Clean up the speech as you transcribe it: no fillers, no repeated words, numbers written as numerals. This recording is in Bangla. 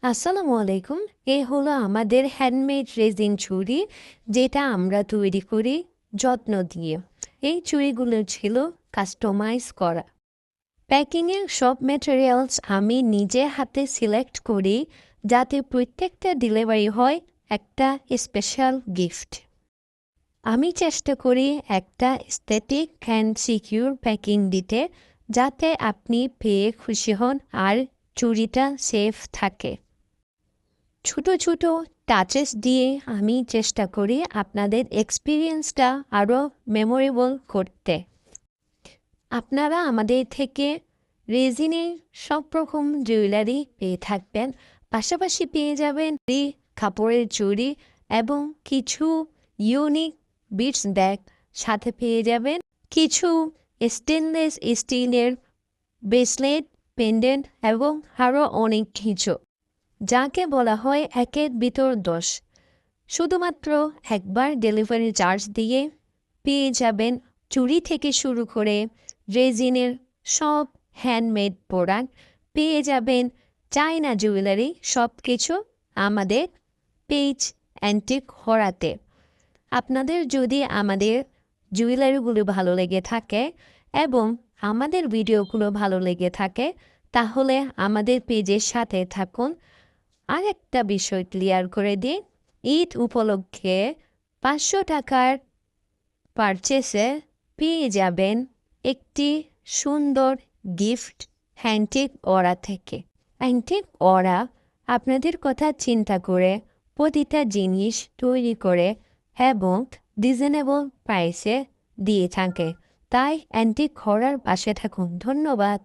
আসসালামু আলাইকুম। এ হলো আমাদের হ্যান্ডমেড রেজিন চুড়ি, যেটা আমরা তৈরি করি যত্ন দিয়ে। এই চুড়িগুলো ছিল কাস্টমাইজ করা। প্যাকিংয়ের সব ম্যাটেরিয়ালস আমি নিজে হাতে সিলেক্ট করি, যাতে প্রত্যেকটা ডেলিভারি হয় একটা স্পেশাল গিফট। আমি চেষ্টা করি একটা এস্থেটিক অ্যান্ড সিকিউর প্যাকিং দিতে, যাতে আপনি পেয়ে খুশি হন আর চুড়িটা সেফ থাকে। ছোট ছোট টাচেস দিয়ে আমি চেষ্টা করি আপনাদের এক্সপিরিয়েন্সটা আরও মেমোরেবল করতে। আপনারা আমাদের থেকে রেজিনের সব রকম জুয়েলারি পেয়ে থাকবেন, পাশাপাশি পেয়ে যাবেন কাপড়ের চুড়ি এবং কিছু ইউনিক বিটস ব্যাগ। সাথে পেয়ে যাবেন কিছু স্টেনলেস স্টিলের ব্রেসলেট, পেন্ডেন্ট এবং আরও অনেক কিছু, যাকে বলা হয় একের ভিতর 10। শুধুমাত্র একবার ডেলিভারি চার্জ দিয়ে পেয়ে যাবেন চুড়ি থেকে শুরু করে রেজিনের সব হ্যান্ডমেড প্রোডাক্ট, পেয়ে যাবেন চায়না জুয়েলারি, সব কিছু আমাদের পেজ অ্যান্টিক হরাতে। আপনাদের যদি আমাদের জুয়েলারিগুলো ভালো লেগে থাকে এবং আমাদের ভিডিওগুলো ভালো লেগে থাকে, তাহলে আমাদের পেজের সাথে থাকুন। আরেকটা বিষয় ক্লিয়ার করে দিই, ঈদ উপলক্ষে 500 টাকার পারচেসে পেয়ে যাবেন একটি সুন্দর গিফট হ্যান্টিক অরা থেকে। হ্যান্টিক অরা আপনাদের কথা চিন্তা করে প্রতিটা জিনিস তৈরি করে এবং রিজনেবল প্রাইসে দিয়ে থাকে। তাই অ্যান্টিক অরার পাশে থাকুন। ধন্যবাদ।